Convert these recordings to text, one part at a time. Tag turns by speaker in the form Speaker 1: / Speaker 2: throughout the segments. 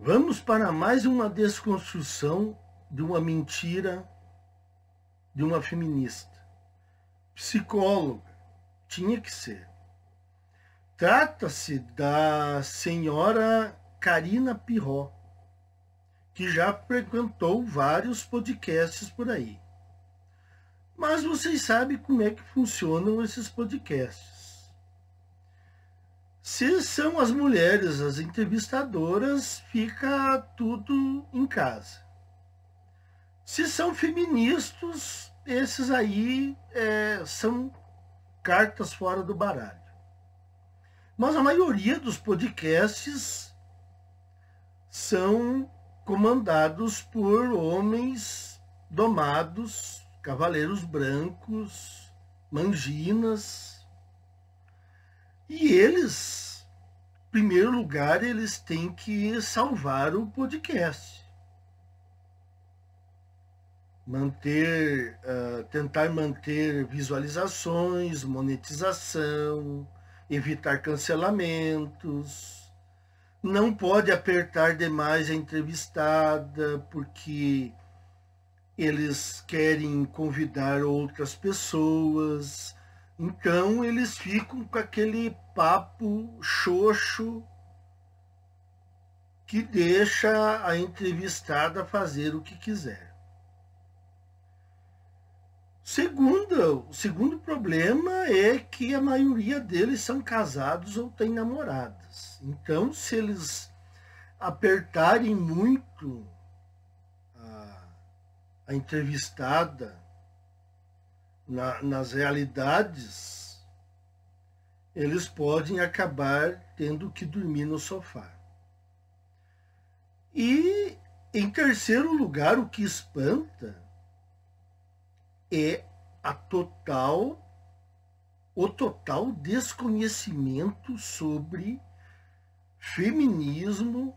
Speaker 1: Vamos para mais uma desconstrução de uma mentira de uma feminista. Psicóloga, tinha que ser. Trata-se da senhora Karina Pirró, que já frequentou vários podcasts por aí. Mas vocês sabem como é que funcionam esses podcasts. Se são as mulheres, as entrevistadoras, fica tudo em casa. Se são feministas, esses aí são cartas fora do baralho. Mas a maioria dos podcasts são comandados por homens domados, cavaleiros brancos, manginas. E eles, em primeiro lugar, eles têm que salvar o podcast. Tentar manter visualizações, monetização, evitar cancelamentos. Não pode apertar demais a entrevistada, porque eles querem convidar outras pessoas. Então, eles ficam com aquele papo xoxo que deixa a entrevistada fazer o que quiser. O segundo problema é que a maioria deles são casados ou têm namoradas. Então, se eles apertarem muito a entrevistada nas realidades, eles podem acabar tendo que dormir no sofá. E, em terceiro lugar, o que espanta é o total desconhecimento sobre feminismo,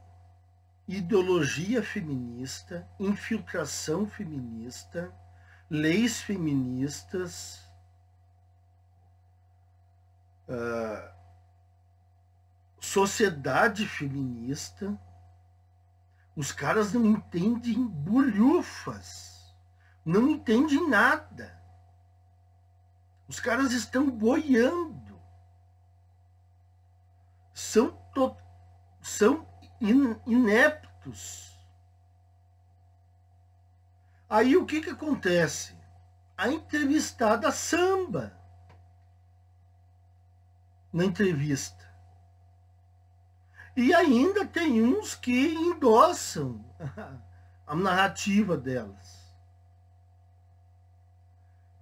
Speaker 1: ideologia feminista, infiltração feminista, leis feministas, sociedade feminista. Os caras não entendem bolhufas, não entendem nada. Os caras estão boiando. São ineptos. Aí o que acontece? A entrevistada samba na entrevista. E ainda tem uns que endossam a narrativa delas.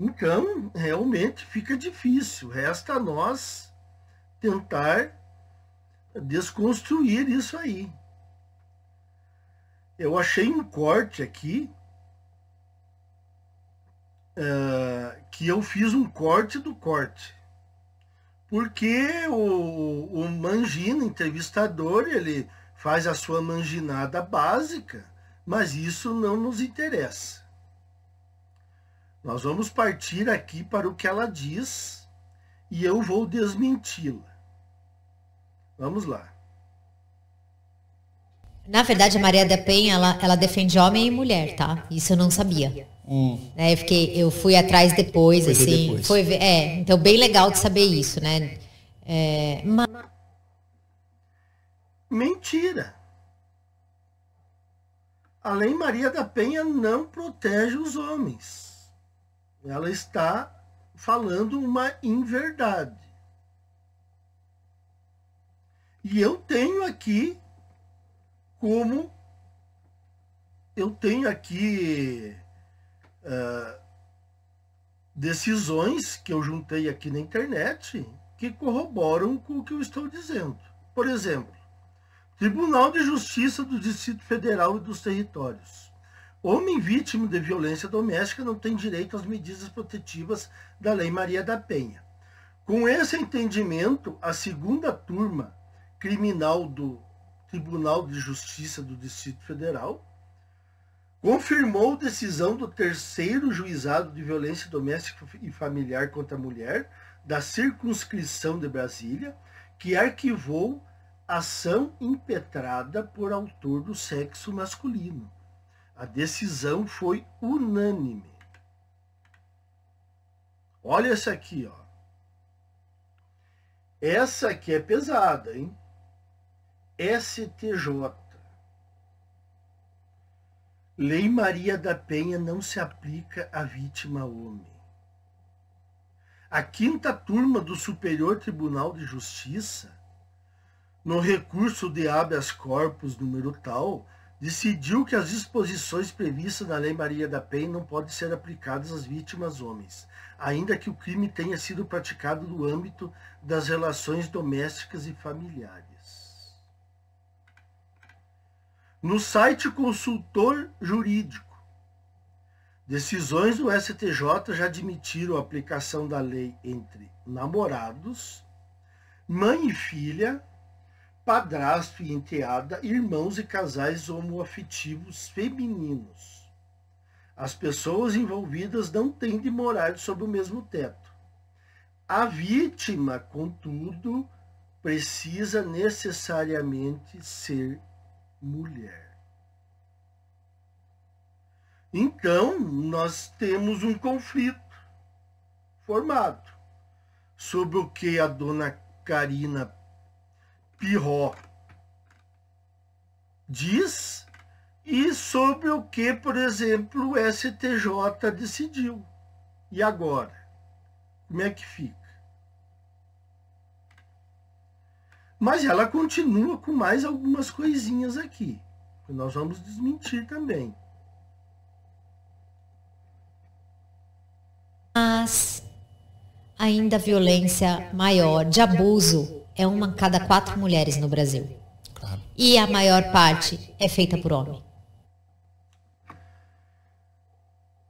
Speaker 1: Então, realmente fica difícil. Resta a nós tentar desconstruir isso aí. Eu achei um corte aqui, que eu fiz um corte do corte. Porque o mangina, entrevistador, ele faz a sua manginada básica, mas isso não nos interessa. Nós vamos partir aqui para o que ela diz e eu vou desmenti-la. Vamos lá.
Speaker 2: Na verdade, a Maria da Penha, ela defende homem e mulher, tá? Isso eu não sabia. Eu fui atrás depois, assim. Então, bem legal de saber isso, né?
Speaker 1: Mentira. A Lei Maria da Penha não protege os homens. Ela está falando uma inverdade. E eu tenho aqui decisões que eu juntei aqui na internet que corroboram com o que eu estou dizendo. Por exemplo, Tribunal de Justiça do Distrito Federal e dos Territórios. Homem vítima de violência doméstica não tem direito às medidas protetivas da Lei Maria da Penha. Com esse entendimento, a segunda turma criminal do Tribunal de Justiça do Distrito Federal confirmou decisão do terceiro juizado de violência doméstica e familiar contra a mulher da circunscrição de Brasília, que arquivou ação impetrada por autor do sexo masculino. A decisão foi unânime. Olha essa aqui, ó. Essa aqui é pesada, hein? STJ. Lei Maria da Penha não se aplica à vítima homem. A 5ª turma do Superior Tribunal de Justiça, no recurso de habeas corpus número tal, decidiu que as disposições previstas na Lei Maria da Penha não podem ser aplicadas às vítimas homens, ainda que o crime tenha sido praticado no âmbito das relações domésticas e familiares. No site Consultor Jurídico, decisões do STJ já admitiram a aplicação da lei entre namorados, mãe e filha, padrasto e enteada, irmãos e casais homoafetivos femininos. As pessoas envolvidas não têm de morar sob o mesmo teto. A vítima, contudo, precisa necessariamente ser mulher. Então, nós temos um conflito formado sobre o que a dona Karina Pirró diz e sobre o que, por exemplo, o STJ decidiu. E agora? Como é que fica? Mas ela continua com mais algumas coisinhas aqui, que nós vamos desmentir também.
Speaker 2: Mas ainda a violência maior de abuso é uma a cada 4 mulheres no Brasil. Claro. E a maior parte é feita por homem.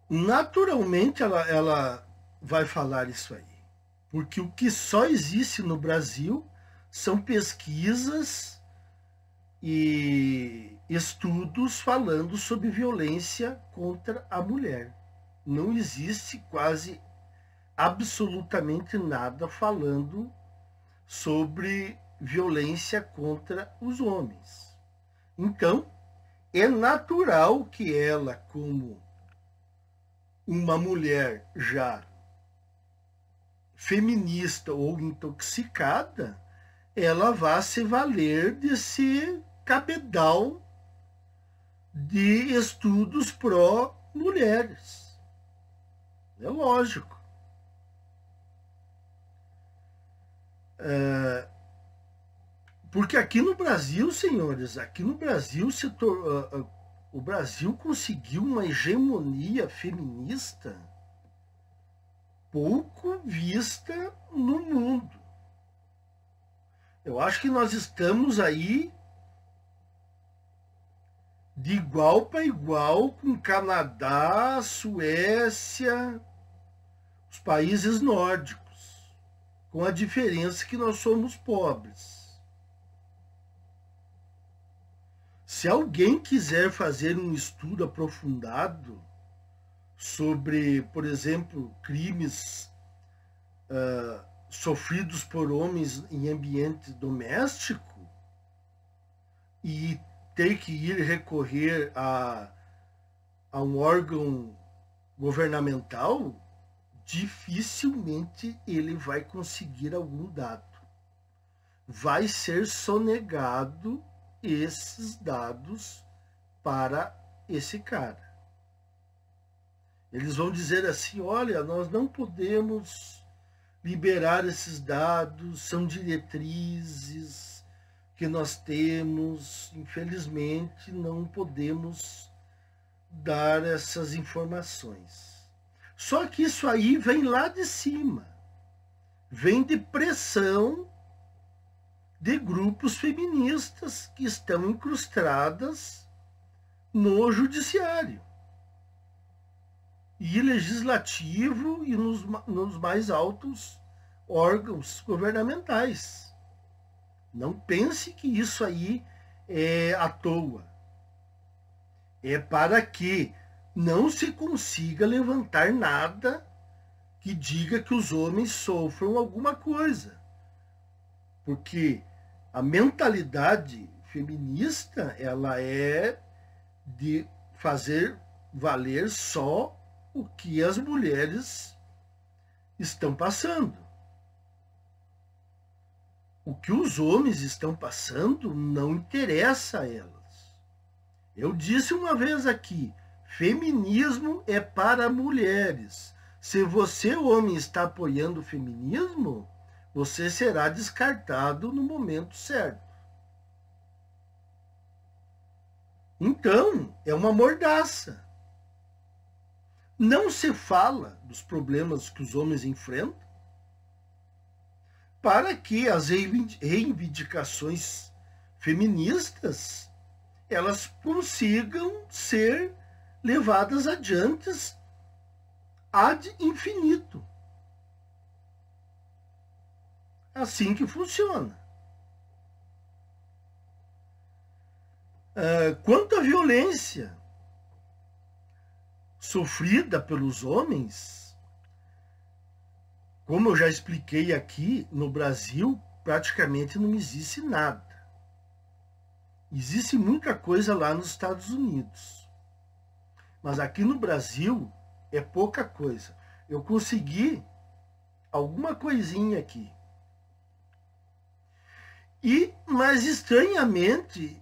Speaker 1: Naturalmente ela vai falar isso aí. Porque o que só existe no Brasil são pesquisas e estudos falando sobre violência contra a mulher. Não existe quase absolutamente nada falando sobre violência contra os homens. Então, é natural que ela, como uma mulher já feminista ou intoxicada, ela vá se valer desse cabedal de estudos pró-mulheres. É lógico. Porque aqui no Brasil, senhores, aqui no Brasil o Brasil conseguiu uma hegemonia feminista pouco vista no mundo. Eu acho que nós estamos aí de igual para igual com Canadá, Suécia, os países nórdicos, com a diferença que nós somos pobres. Se alguém quiser fazer um estudo aprofundado sobre, por exemplo, crimes sofridos por homens em ambiente doméstico e ter que ir recorrer a um órgão governamental, dificilmente ele vai conseguir algum dado. Vai ser sonegado esses dados para esse cara. Eles vão dizer assim, olha, nós não podemos liberar esses dados, são diretrizes que nós temos, infelizmente não podemos dar essas informações. Só que isso aí vem lá de cima, vem de pressão de grupos feministas que estão incrustadas no judiciário e legislativo e nos mais altos órgãos governamentais. Não pense que isso aí é à toa. É para que não se consiga levantar nada que diga que os homens sofram alguma coisa. Porque A mentalidade feminista, ela é de fazer valer só o que as mulheres estão passando. O que os homens estão passando não interessa a elas. Eu disse uma vez aqui, feminismo é para mulheres. Se você, homem, está apoiando o feminismo, você será descartado no momento certo. Então, é uma mordaça. Não se fala dos problemas que os homens enfrentam para que as reivindicações feministas elas consigam ser levadas adiante ad infinito. Assim que funciona. Quanto à violência sofrida pelos homens, como eu já expliquei aqui, no Brasil praticamente não existe nada. Existe muita coisa lá nos Estados Unidos. Mas aqui no Brasil é pouca coisa. Eu consegui alguma coisinha aqui. Mas estranhamente,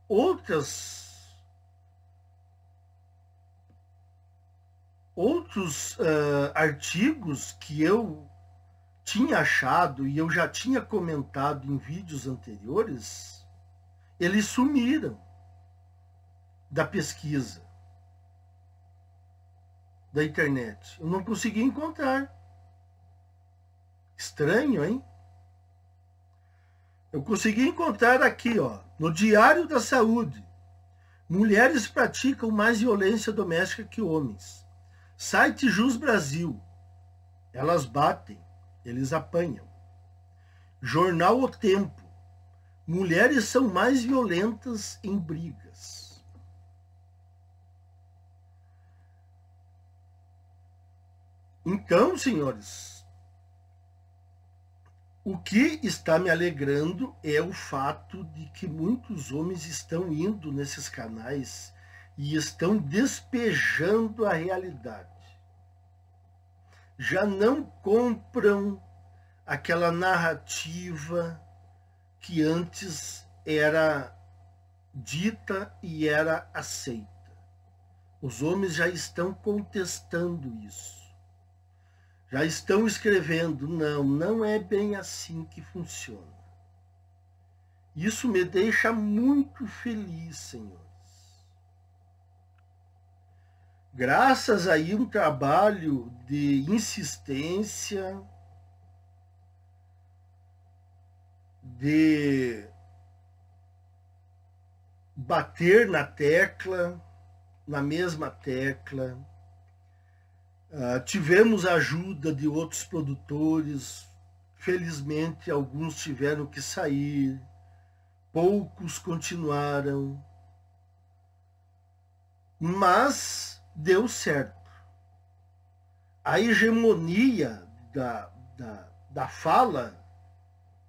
Speaker 1: outros artigos que eu tinha achado e eu já tinha comentado em vídeos anteriores, eles sumiram da pesquisa da internet. Eu não consegui encontrar. Estranho, hein? Eu consegui encontrar aqui, ó, no Diário da Saúde. Mulheres praticam mais violência doméstica que homens. Site Jus Brasil. Elas batem, eles apanham. Jornal O Tempo. Mulheres são mais violentas em brigas. Então, senhores, o que está me alegrando é o fato de que muitos homens estão indo nesses canais e estão despejando a realidade. Já não compram aquela narrativa que antes era dita e era aceita. Os homens já estão contestando isso. Já estão escrevendo, não é bem assim que funciona. Isso me deixa muito feliz, senhores. Graças a um trabalho de insistência, de bater na tecla, na mesma tecla. Tivemos a ajuda de outros produtores, felizmente alguns tiveram que sair, poucos continuaram, mas deu certo. A hegemonia da fala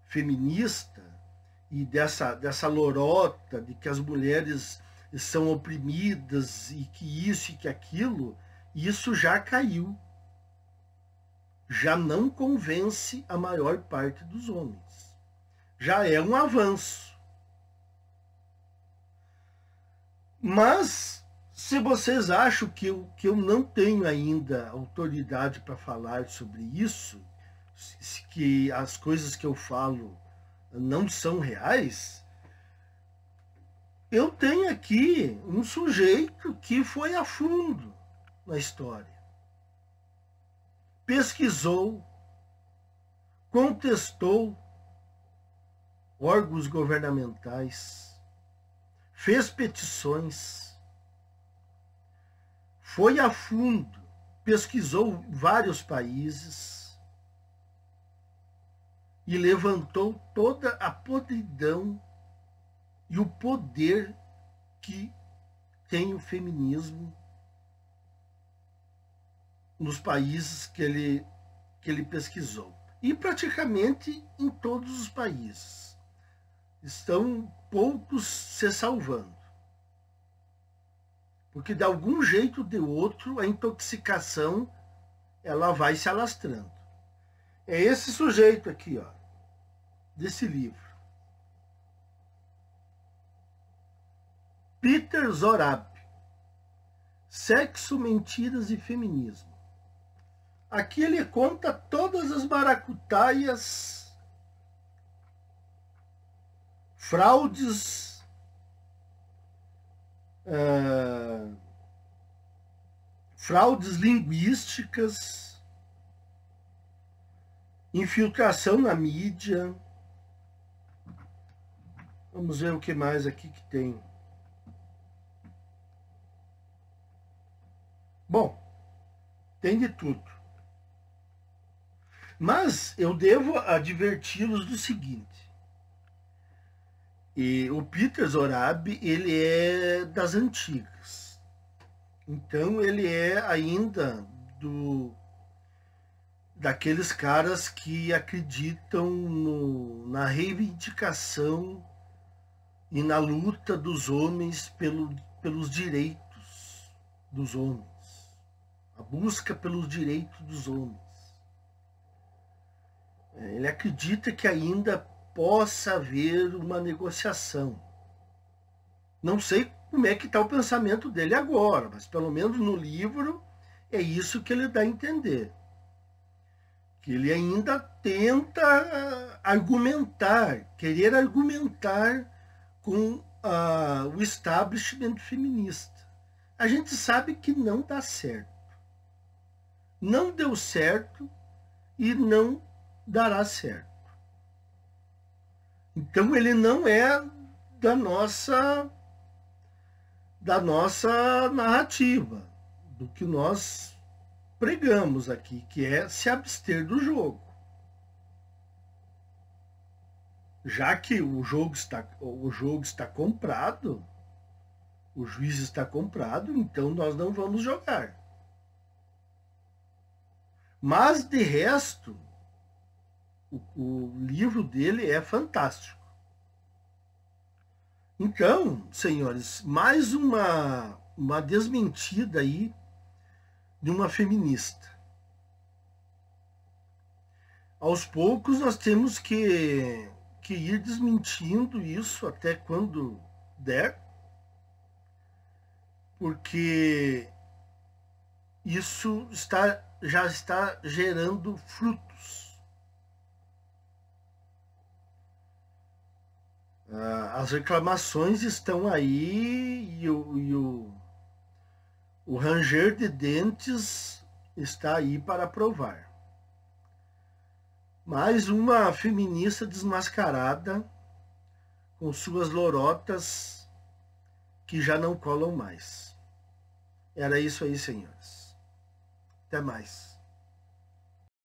Speaker 1: feminista e dessa lorota de que as mulheres são oprimidas e que isso e que aquilo, isso já caiu. Já não convence a maior parte dos homens. Já é um avanço. Mas, se vocês acham que eu não tenho ainda autoridade para falar sobre isso, que as coisas que eu falo não são reais, eu tenho aqui um sujeito que foi a fundo na história. Pesquisou, contestou órgãos governamentais, fez petições, foi a fundo, pesquisou vários países e levantou toda a podridão e o poder que tem o feminismo nos países que ele pesquisou. E praticamente em todos os países. estão poucos se salvando. Porque de algum jeito ou de outro, a intoxicação ela vai se alastrando. É esse sujeito aqui, ó, desse livro. Peter Zorab. Sexo, Mentiras e Feminismo. Aqui ele conta todas as maracutaias, fraudes, fraudes linguísticas, infiltração na mídia. Vamos ver o que mais aqui que tem. Bom, tem de tudo. Mas eu devo adverti-los do seguinte. E o Peter Zorab, ele é das antigas. Então ele é ainda daqueles caras que acreditam na reivindicação e na luta dos homens pelos direitos dos homens. A busca pelos direitos dos homens. Ele acredita que ainda possa haver uma negociação. Não sei como é que está o pensamento dele agora, mas pelo menos no livro é isso que ele dá a entender. Que ele ainda tenta argumentar, querer argumentar com o establishment feminista. A gente sabe que não dá certo. Não deu certo e não dará certo. Então ele não é da nossa narrativa, do que nós pregamos aqui, que é se abster do jogo. Já que o jogo está comprado, o juiz está comprado, então nós não vamos jogar. Mas, de resto, o livro dele é fantástico. Então, senhores, mais uma desmentida aí de uma feminista. Aos poucos nós temos que ir desmentindo isso até quando der, porque isso já está gerando frutos. As reclamações estão aí e o ranger de dentes está aí para provar. Mais uma feminista desmascarada com suas lorotas que já não colam mais. Era isso aí, senhores. Até mais.